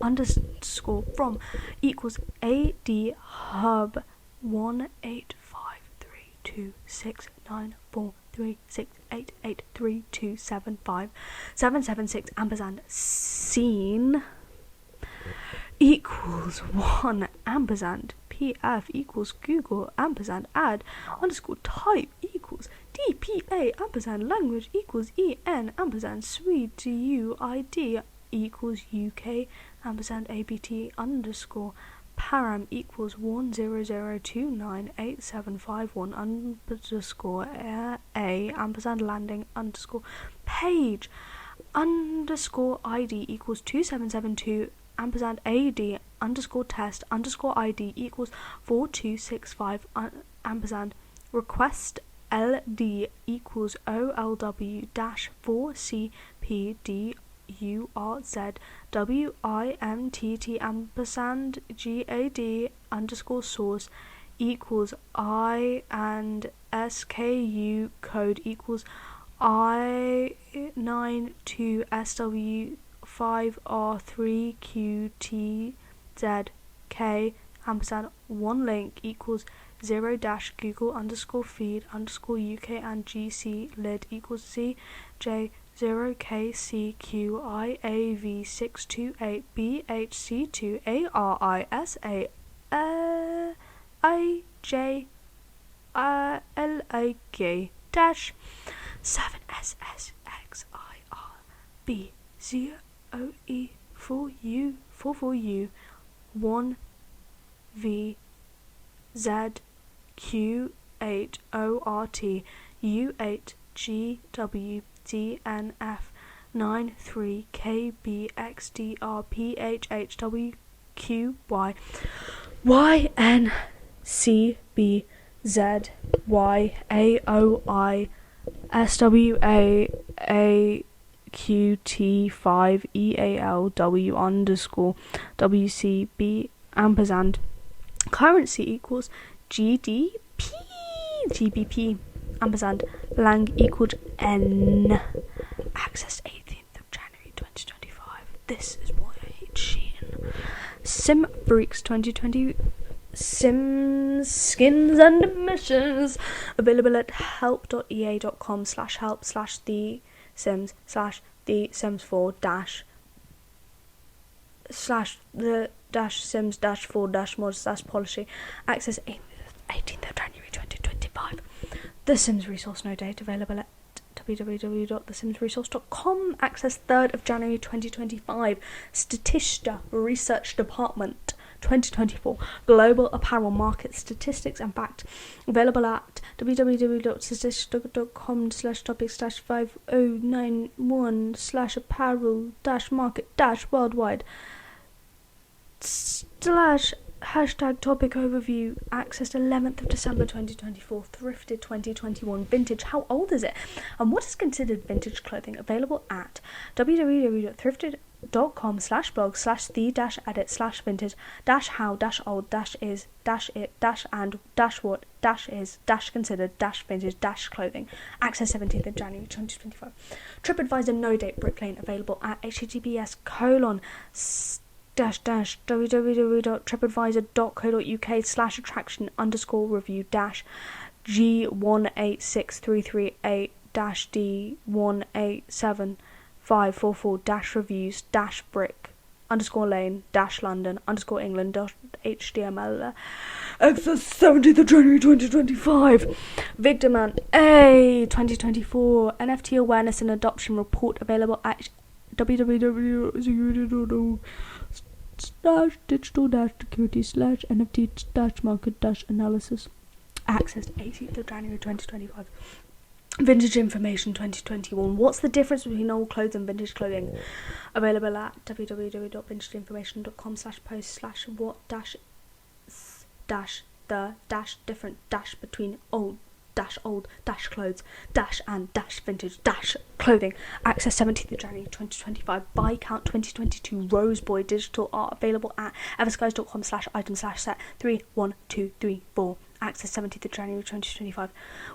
&_from equals AD hub 1853269436883275776 scene equals 1 pf equals Google ad _type equals DPA language equals EN Swede UID equals UK ABT param equals 100298751 a landing page _ID equals 2772 AD _test _ID equals 4265 request LD equals OLW -4CPD URZ WIMTT GAD _source equals I and SKU code equals I92 SW 5R3QTZK one link equals 0 Google _feed _UK and GC lid equals CJ 0KCQIAV628 BHC2 ARISA AJ LAG -7SSXIRB 0E 4U 44U 1V ZQ8 ORT U8 GW DNF 93 KBXDR PHHWQY YNCB ZYAOI SWA AQT5 EALW _WCB & currency equals GBP & lang equals N. Access 18th of January This is why I hate Shein. Sim Freaks 2020 Sims Skins and Missions available at help.ea.com/help/the-sims/the-sims4 /the-sims-4-mods-policy. Access 18th of January 2025. The Sims Resource No Date available at www.thesimsresource.com. Access 3rd of January 2025. Statista Research Department 2024 Global Apparel Market Statistics and Fact available at www.statistica.com/topics/5091/apparel-market- worldwide #topic overview. Accessed 11th of December 2024. Thrifted 2021 Vintage. How old is it? And what is considered vintage clothing? Available at www.thrifted.com/blog/the-edit/vintage-how-old-is-what-is-considered-vintage-clothing. Access 17th of January 2025. TripAdvisor No Date Brick Lane available at https://tripAdvisor.co.uk/G18633A-D1875544-reviews-brick_London_England.html. Access 17th of January 2025. Victorman A 2024 NFT Awareness and Adoption Report available at www.digital-security/NFT-market-analysis. Accessed 18th of January 2025. Vintage Information 2021. What's the difference between old clothes and vintage clothing? Available at www.vintageinformation.com/post/what-the-different- between old clothes and vintage clothing. Access 17th of January 2025. Buy Count 2022 Roseboy digital art available at everskies.com/item/set 31234. Access 17th of January 2025.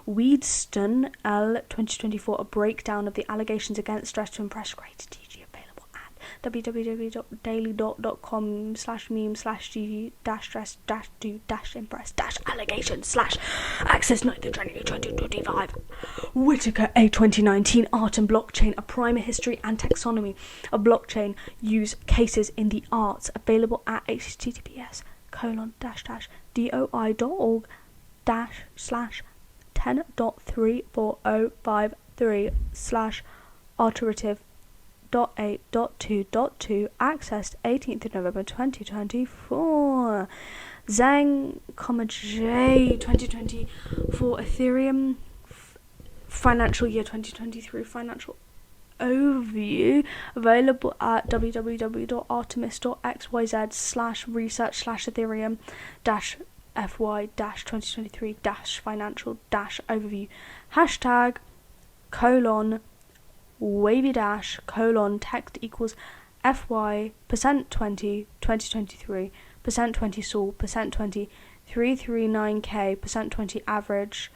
Weedston L 2024 a breakdown of the allegations against Dress to Impress created DG available at www.daily.com/meme/gg-dress-do-impress-allegations/ access 9th of January 2025. Whitaker A 2019 Art and Blockchain a primer history and taxonomy of blockchain use cases in the arts available at https://doi.org-10.34050/alterative.8.2.2 accessed 18th of November 2024. Zhang, J 2024 Ethereum financial year 2023 financial overview available at www.artemis.xyz/research/ethereum-fy-2023-financial-overview #wavy- text equals FY%20 2023 %20 Sol %20 339k %20 average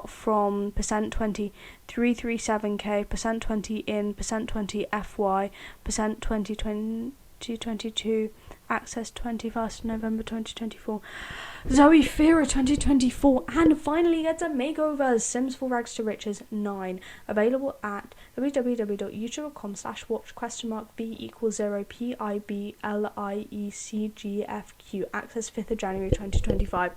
from %20 337k %20 in %20 FY %20 2022 access 21st November 2024. Zoe Fira 2024 and finally gets a makeover. Sims 4 Rags to Riches 9 available at www.youtube.com/watch?v=0 PIBLIECGFQ access 5th of January 2025.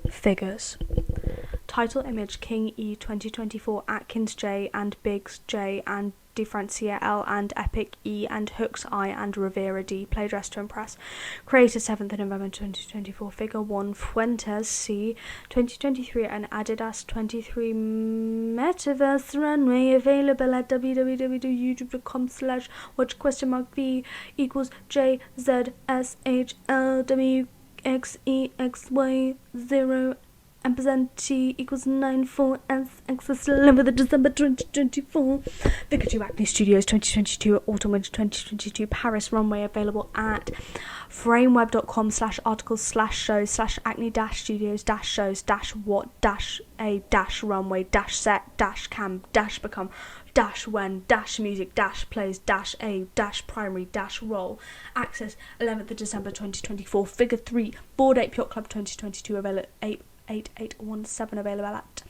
Figures. Title image King E 2024 Atkins J and Biggs J and Differencia L and Epic E and Hooks I and Rivera D. Play Dress to Impress. Created 7th of November 2024. Figure 1 Fuentes C 2023 and Adidas 23 Metaverse Runway available at www.youtube.com/watch?v=JZSHLWXEXY0 ampersand T equals 94 S access 11th December 2024. Figure 2 Acne Studios 2022 Autumn Winter 2022 Paris runway available at frameWeb.com/articles/shows-what-a-what-when-music-plays-a-primary-role. Access 11th December 2024. Figure 3 Bored Ape Yacht Club 2022 available 88817 available at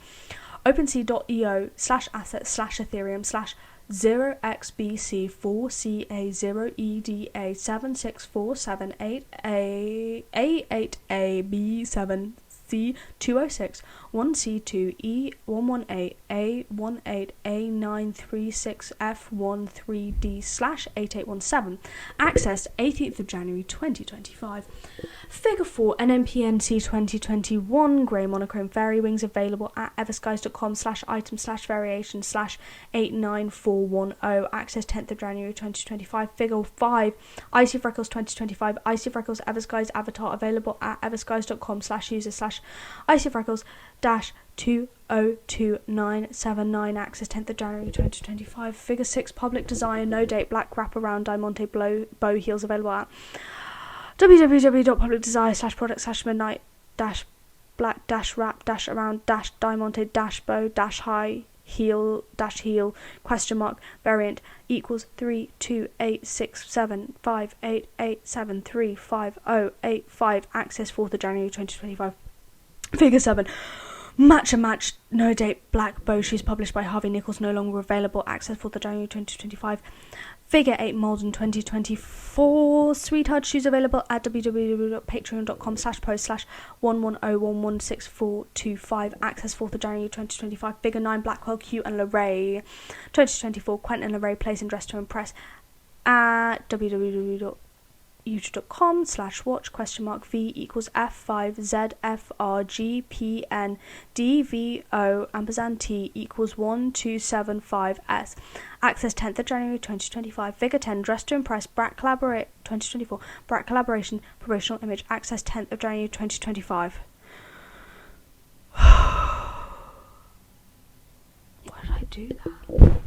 OpenSea.eo/Asset/Ethereum/0xBC4CA0EDA76478A8AB7C206 1C2E118A18936F13D/8817. Accessed 18th of January 2025. Figure 4 NMPNC 2021 Grey Monochrome Fairy Wings available at everskies.com/item/variation/89410. Access 10th of January 2025. Figure 5 Icyfreckles 2025 Icyfreckles Everskies Avatar available at everskies.com/user/Icyfreckles-202979. Access 10th of January 2025. Figure 6 Public Desire No Date Black Wraparound Diamante Bow Heels available at www.publicdesire/product/midnight-black-wrap-around-diamante-bow-high-heel variant equals 32867588735085. Access 4th of January 2025. Figure 7 Match and Match No Date Black Bow Shoes published by Harvey Nichols no longer available. Access 4th of January 2025. Figure 8 Malden 2024 Sweetheart Shoes available at www.patreon.com/110116425. Access 4th of January 2025. Figure 9 Blackwell Q and Lorray 2024 Quentin Lorray Place and Dress to Impress at www.youtube.com/watch?V equals F5ZFRGPNDVO&T equals 1275S. Access 10th of January 2025. Figure 10 Dress to Impress Brat Collaborate 2024 Brat Collaboration Promotional Image. Access 10th of January 2025. Why did I do that?